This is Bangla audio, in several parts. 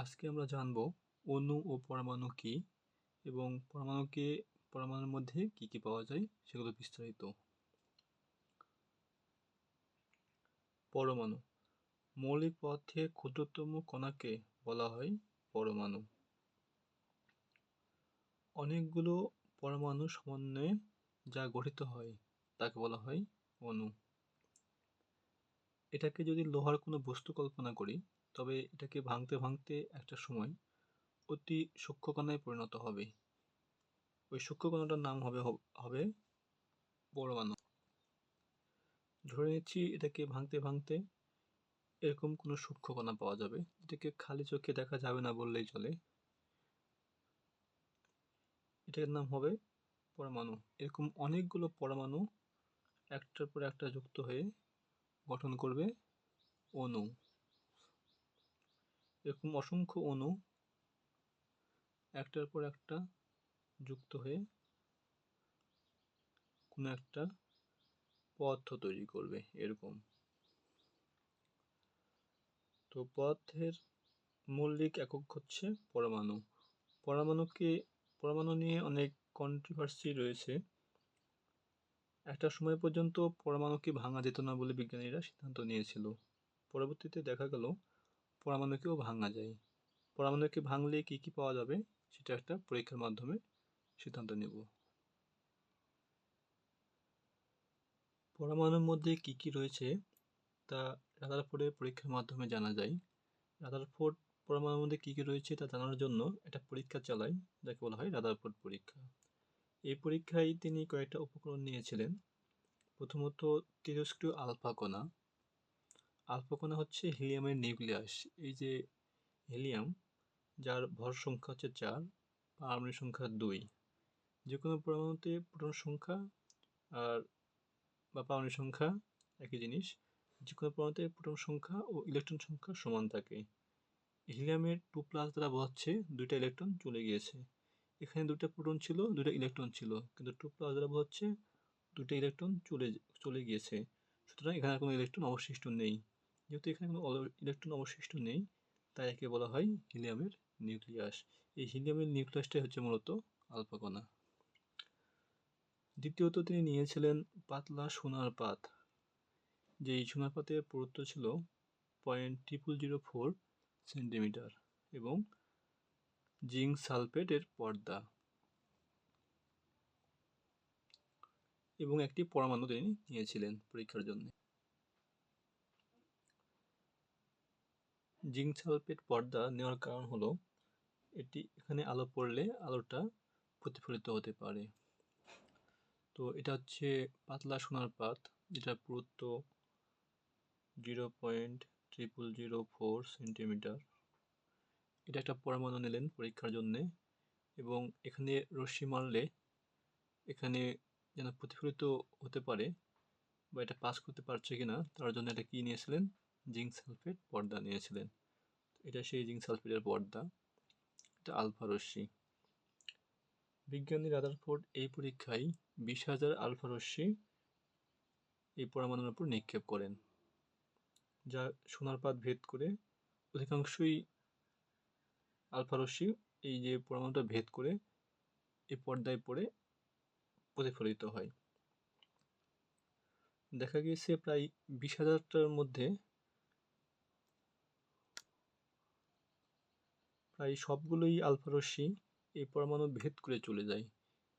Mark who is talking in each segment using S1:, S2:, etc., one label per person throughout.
S1: আজকে আমরা জানব অণু ও পরমাণু কি এবং পরমাণুর মধ্যে কি কি পাওয়া যায় সেগুলো বিস্তারিত। পরমাণু মৌলিক পদার্থের ক্ষুদ্রতম কণাকে বলা হয় পরমাণু। অনেকগুলো পরমাণু সমন্বয়ে যা গঠিত হয় তাকে বলা হয় অণু। এটাকে যদি লোহার কোনো বস্তু কল্পনা করি তবে এটাকে ভাঙতে ভাঙতে একটা সময় অতি সূক্ষ্ম কণায় পরিণত হবে। ওই সূক্ষ্ম কণাটার নাম হবে পরমাণু। ধরে নিচ্ছি এটাকে ভাঙতে ভাঙতে এরকম কোনো সূক্ষ্ম কণা পাওয়া যাবে যেটাকে খালি চোখে দেখা যাবে না বললেই চলে। এটার নাম হবে পরমাণু। এরকম অনেকগুলো পরমাণু একটার পর একটা যুক্ত হয়ে গঠন করবে অণু। এরকম অসংখ্য অণু একটার পর একটা যুক্ত হয়ে কোনো একটা পদার্থ তৈরি করবে এরকম। তো পদার্থের মৌলিক একক হচ্ছে পরমাণু। পরমাণু নিয়ে অনেক কন্ট্রোভার্সি রয়েছে। একটা সময় পর্যন্ত পরমাণুকে ভাঙা যেত না বলে বিজ্ঞানীরা সিদ্ধান্ত নিয়েছিল। পরবর্তীতে দেখা গেল পরমাণুকেও ভাঙা যায়। পরমাণুকে ভাঙলে কি কি পাওয়া যাবে সেটা একটা পরীক্ষার মাধ্যমে সিদ্ধান্ত নেব। পরমাণুর মধ্যে কি কি রয়েছে তা রাদারফোর্ডের পরীক্ষার মাধ্যমে জানা যায়। রাদারফোর্ড পরমাণুর মধ্যে কি কি রয়েছে তা জানার জন্য একটা পরীক্ষা চালায় যাকে বলা হয় রাদারফোর্ড পরীক্ষা। এই পরীক্ষায় তিনি কয়েকটা উপকরণ নিয়েছিলেন। প্রথমত তেজস্ক্রিয় আলফা কণা। আলফা কণা হচ্ছে হিলিয়ামের নিউক্লিয়াস। এই যে হিলিয়াম, যার ভর সংখ্যা হচ্ছে 4, পারমাণবিক সংখ্যা 2। যে কোনো পরমাণুতে প্রোটন সংখ্যা আর পারমাণবিক সংখ্যা একই জিনিস। যে কোনো পরমাণুতে প্রোটন সংখ্যা ও ইলেকট্রন সংখ্যা সমান থাকে। হিলিয়ামের 2+ দ্বারা বোঝাচ্ছে 2টা ইলেকট্রন চলে গিয়েছে। এখানে 2টা প্রোটন ছিল, 2টা ইলেকট্রন ছিল, কিন্তু 2+ দ্বারা বোঝাচ্ছে 2টা ইলেকট্রন চলে গিয়েছে। সুতরাং এখানে কোনো ইলেকট্রন অবশিষ্ট নেই। যেহেতু এখানে কোনো ইলেকট্রন অবশিষ্ট নেই তাই একে বলা হয় হিলিয়ামের নিউক্লিয়াস। এই হিলিয়ামের নিউক্লিয়াসটাই হচ্ছে মূলত আলফা কণা। দ্বিতীয়ত তিনি নিয়েছিলেন পাতলা সোনার পাত। যেই সোনার পাতের পুরুত্ব ছিল 0.0004 সেন্টিমিটার এবং জিঙ্ক সালফেটের পর্দা এবং একটি পরমাণু তিনি নিয়েছিলেন পরীক্ষার জন্য। জিঙ্ক সালফেট পর্দা নেওয়ার কারণ হলো এখানে আলো পড়লে আলোটা প্রতিফলিত হতে পারে। তো এটা হচ্ছে পাতলা সোনার পাত, যেটার পুরুত্ব 0.0004 সেন্টিমিটার। এটা একটা পরমাণু নিলেন পরীক্ষার জন্যে এবং এখানে রশ্মি মারলে এখানে যেন প্রতিফলিত হতে পারে বা এটা পাস করতে পারছে কিনা তার জন্য এটা কি নিয়েছিলেন, জিঙ্ক সালফেট পর্দা নিয়েছিলেন। এটা সেই জিঙ্ক সালফেটের পর্দা, এটা আলফা রশ্মি। বিজ্ঞানী রাদারফোর্ড এই পরীক্ষায় 20,000 আলফা রশ্মি এই পরমাণুর উপর নিক্ষেপ করেন, যা সোনার পাত ভেদ করে অধিকাংশই আলফা রশ্মি এই যে পরমাণুটা ভেদ করে এই পর্দায় পড়ে প্রতিফলিত হয়। দেখা গিয়েছে প্রায় 20,000টার মধ্যে প্রায় সবগুলোই আলফা রশ্মি এই পরমাণু ভেদ করে চলে যায়,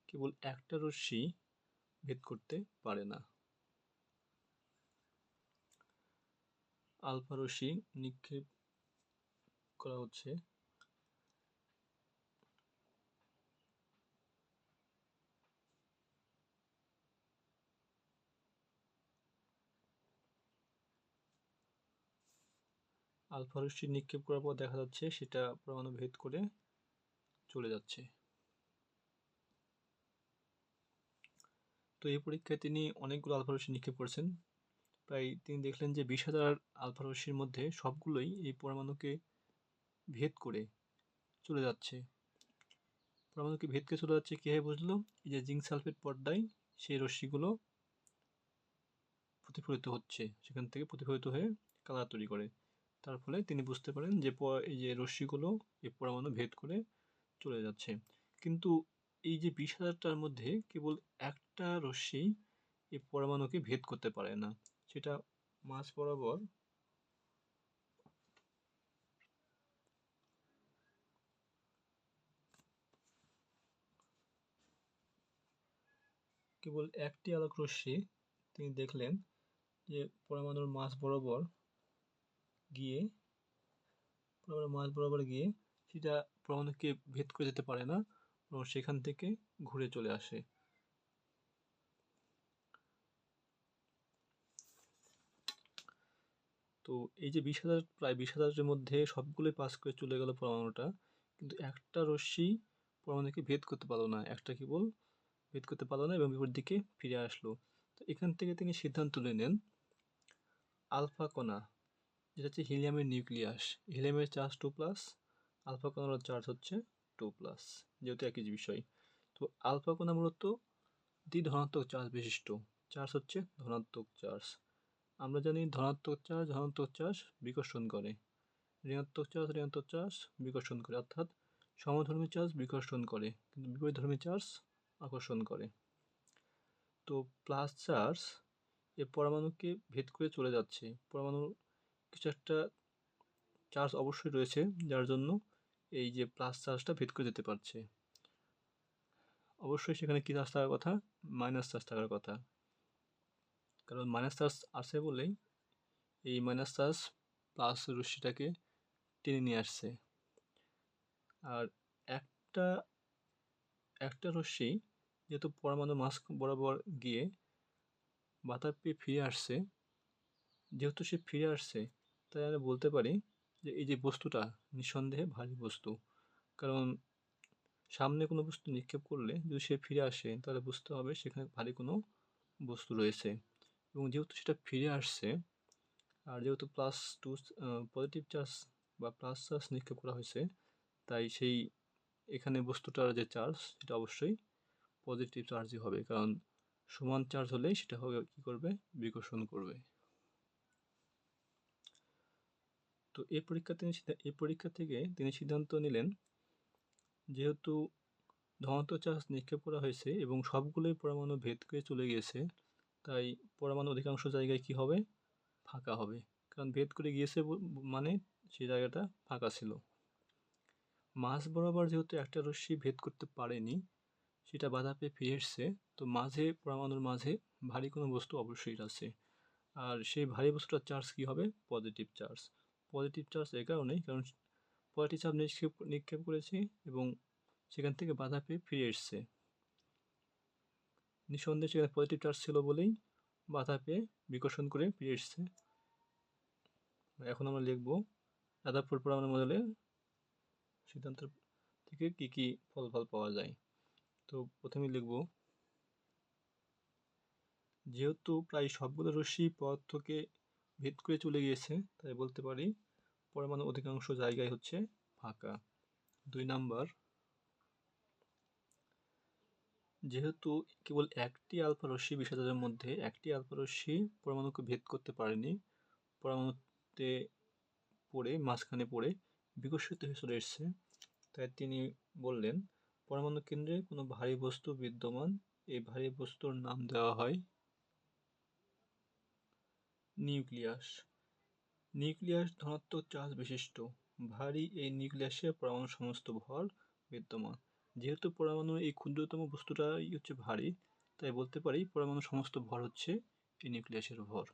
S1: কেবল একটা রশ্মি ভেদ করতে পারে না। আলফা রশ্মি নিক্ষেপ করা হচ্ছে। আলফা রশ্মি নিক্ষেপ করার পর দেখা যাচ্ছে সেটা পরমাণু ভেদ করে চলে যাচ্ছে। তো এই পরীক্ষায় তিনি অনেকগুলো আলফা রশ্মি নিক্ষেপ করেছেন। প্রায় তিনি দেখলেন যে 20,000 আলফা রশ্মির মধ্যে সবগুলোই এই পরমাণুকে ভেদ করে চলে যাচ্ছে। পরমাণুকে ভেদ করে চলে যাচ্ছে কীভাবে বুঝলো? এই যে জিঙ্ক সালফেট পর্দায় সেই রশ্মিগুলো প্রতিফলিত হচ্ছে, সেখান থেকে প্রতিফলিত হয়ে কালার তৈরি করে। তার ফলে তিনি বুঝতে পারেন যে এই যে রশ্মিগুলো এই পরমাণু ভেদ করে চলে যাচ্ছে। কিন্তু এই যে 20,000টার মধ্যে কেবল একটা রশ্মি এই পরমাণুকে ভেদ করতে পারে না, সেটা মাঝ বরাবর কেবল একটি আলোক রশ্মি তিনি দেখলেন যে পরমাণুর মাঝ বরাবর গিয়ে সেটা পরমাণুকে ভেদ করে যেতে পারে না এবং সেখান থেকে ঘুরে চলে আসে। তো এই যে 20,000 প্রায় 20,000-এর মধ্যে সবগুলোই পাস করে চলে গেল পরমাণুটা, কিন্তু একটা রশ্মি পরমাণুকে ভেদ করতে পারলো না, একটা কেবল ভেদ করতে পারলো না এবং বিপরীত দিকে ফিরে আসলো। তো এখান থেকে তিনি সিদ্ধান্ত নিলেন আলফা কণা, যেটা হচ্ছে হিলিয়ামের নিউক্লিয়াস, হিলিয়ামের চার্জ 2+, আলফা কণার চার্জ হচ্ছে 2+, যেহেতু একই বিষয়। তো আলফা কণা মূলত ধনাত্মক চার্জ বিশিষ্ট, চার্জ হচ্ছে ধনাত্মক চার্জ। আমরা জানি ধনাত্মক চার্জ বিকর্ষণ করে, ঋণাত্মক চার্জ বিকর্ষণ করে, অর্থাৎ সমধর্মী চার্জ বিকর্ষণ করে কিন্তু বিপরীতধর্মী চার্জ আকর্ষণ করে। তো প্লাস চার্জ এ পরমাণুকে ভেদ করে চলে যাচ্ছে, পরমাণুর কিছু একটা চার্জ অবশ্যই রয়েছে যার জন্য এই যে প্লাস চার্জটা ভেদ করে যেতে পারছে। অবশ্যই সেখানে কি চার্জ থাকার কথা? মাইনাস চার্জ থাকার কথা, কারণ মাইনাস চার্জ আছে বলেই এই মাইনাস চার্জ প্লাস রশ্মিটাকে টেনে নিয়ে আসছে। আর একটা একটা রশ্মি যেহেতু পরমাণু মাঝ বরাবর গিয়ে বাধা পেয়ে ফিরে আসছে, যেহেতু সে ফিরে আসছে তাই আমরা বলতে পারি যে এই যে বস্তুটা নিঃসন্দেহে ভারী বস্তু, কারণ সামনে কোনো বস্তু নিক্ষেপ করলে যদি সে ফিরে আসে তাহলে বুঝতে হবে সেখানে ভারী কোনো বস্তু রয়েছে। এবং যেহেতু সেটা ফিরে আসছে আর যেহেতু পজিটিভ চার্জ বা প্লাস চার্জ নিক্ষেপ করা হয়েছে, তাই সেই এখানে বস্তুটার যে চার্জ সেটা অবশ্যই পজিটিভ চার্জই হবে, কারণ সমান চার্জ হলেই সেটা হবে কী করবে? বিকর্ষণ করবে। তো এই পরীক্ষা থেকে তিনি সিদ্ধান্ত নিলেন যেহেতু ধনাত্মক চার্জ নিক্ষেপ করা হয়েছে এবং সবগুলোই পরমাণু ভেদ করে চলে গিয়েছে, তাই পরমাণু অধিকাংশ জায়গায় কি হবে? ফাঁকা হবে, কারণ ভেদ করে গিয়েছে মানে সেই জায়গাটা ফাঁকা ছিল। মাঝ বরাবর যেহেতু একটা রশ্মি ভেদ করতে পারেনি, সেটা বাধা পেয়ে ফিরে এসছে, তো পরমাণুর মাঝে ভারী কোনো বস্তু অবশ্যই আছে, আর সেই ভারী বস্তুটার চার্জ কি হবে? Positive charge. পজিটিভ চার্জ এই কারণেই, কারণ পজিটিভ চার্জ নিক্ষেপ করেছে এবং সেখান থেকে বাধা পেয়ে ফিরে এসছে, নিঃসন্দেহে সেখানে পজিটিভ চার্জ ছিল বলেই বাধা পেয়ে বিকর্ষণ করে ফিরে এসছে। এখন আমরা লিখব রাদারফোর্ড পরমাণু মডেলের সিদ্ধান্ত থেকে কি কি ফলাফল পাওয়া যায়। তো প্রথমে লিখব যেহেতু প্রায় সবগুলো রশ্মি পদার্থকে ভেদ করে চলে গিয়েছে, তাই বলতে পারি পরমাণু অধিকাংশ জায়গায় হচ্ছে ফাঁকা। 2 নাম্বার, যেহেতু কেবল একটি আলফা রশ্মি 20,000-এর মধ্যে একটি আলফা রশ্মি পরমাণুকে ভেদ করতে পারেনি, পরমাণুতে মাঝখানে পড়ে বিকশিত হয়ে চলে এসছে, তাই তিনি বললেন পরমাণু কেন্দ্রে কোনো ভারী বস্তু বিদ্যমান, এই ভারী বস্তুর নাম দেওয়া হয় নিউক্লিয়াস। নিউক্লিয়াস ধনাত্মক চার্জ বিশিষ্ট, ভারী এই নিউক্লিয়াসে পরমাণুর সমস্ত ভর বিদ্যমান। যেহেতু পরমাণুর এই ক্ষুদ্রতম বস্তুটাই হচ্ছে ভারী, তাই বলতে পারি পরমাণুর সমস্ত ভর হচ্ছে এই নিউক্লিয়াসের ভর।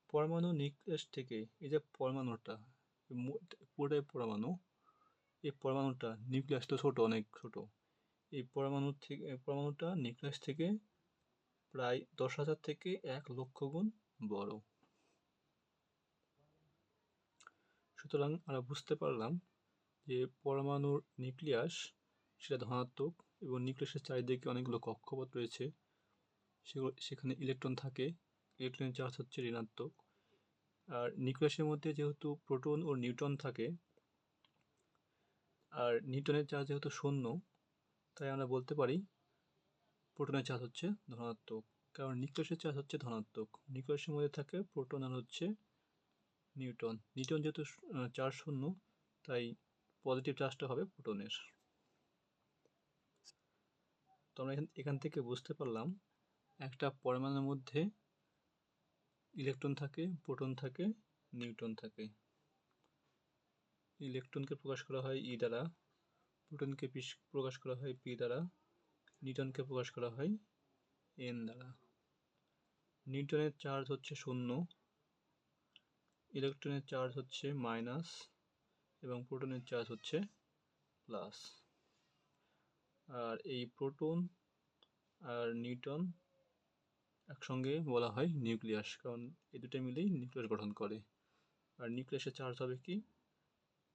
S1: পরমাণু নিউক্লিয়াস থেকে এই যে পরমাণুটা পুরোটাই পরমাণু, এই পরমাণুটা নিউক্লিয়াস তো ছোট, অনেক ছোট, এই পরমাণুটা নিউক্লিয়াস থেকে প্রায় 10,000 থেকে 1,00,000 গুণ বড়। সুতরাং আমরা বুঝতে পারলাম যে পরমাণুর নিউক্লিয়াস সেটা ধনাত্মক এবং নিউক্লিয়াসের চারিদিকে অনেকগুলো কক্ষপথ রয়েছে, সেখানে ইলেকট্রন থাকে, ইলেকট্রনের চার্জ হচ্ছে ঋণাত্মক। আর নিউক্লিয়াসের মধ্যে যেহেতু প্রোটন ও নিউট্রন থাকে আর নিউটনের চার্জ যেহেতু শূন্য, তাই আমরা বলতে পারি প্রোটনের চার্জ হচ্ছে ধনাত্মক, কারণ নিউক্লিয়াসের চার্জ হচ্ছে ধনাত্মক। নিউক্লিয়াসের মধ্যে থাকে প্রোটন আর হচ্ছে নিউটন। নিউটন যেহেতু চার্জ শূন্য, তাই পজিটিভ চার্জটা হবে প্রোটনের। তো আমরা এখান থেকে বুঝতে পারলাম একটা পরমাণুর মধ্যে ইলেকট্রন থাকে, প্রোটন থাকে, নিউট্রন থাকে। ইলেকট্রনকে প্রকাশ করা হয় ই দ্বারা, প্রোটনকে প্রকাশ করা হয় পি দ্বারা, নিউট্রনকে প্রকাশ করা হয় এন দ্বারা। নিউটনের চার্জ হচ্ছে শূন্য, ইলেকট্রনের চার্জ হচ্ছে মাইনাস এবং প্রোটনের চার্জ হচ্ছে প্লাস। আর এই প্রোটন আর নিউট্রন একসঙ্গে বলা হয় নিউক্লিয়াস, কারণ এই দুটো মিলেই নিউক্লিয়াস গঠন করে। আর নিউক্লিয়াসের চার্জ হবে কি,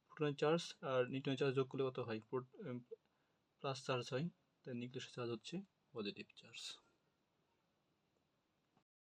S1: প্রোটনের চার্জ আর নিউট্রনের চার্জ যোগ করলে কত হয়, প্লাস চার্জ হয়, তাই নিউক্লিয়াসের চার্জ হচ্ছে পজিটিভ চার্জ।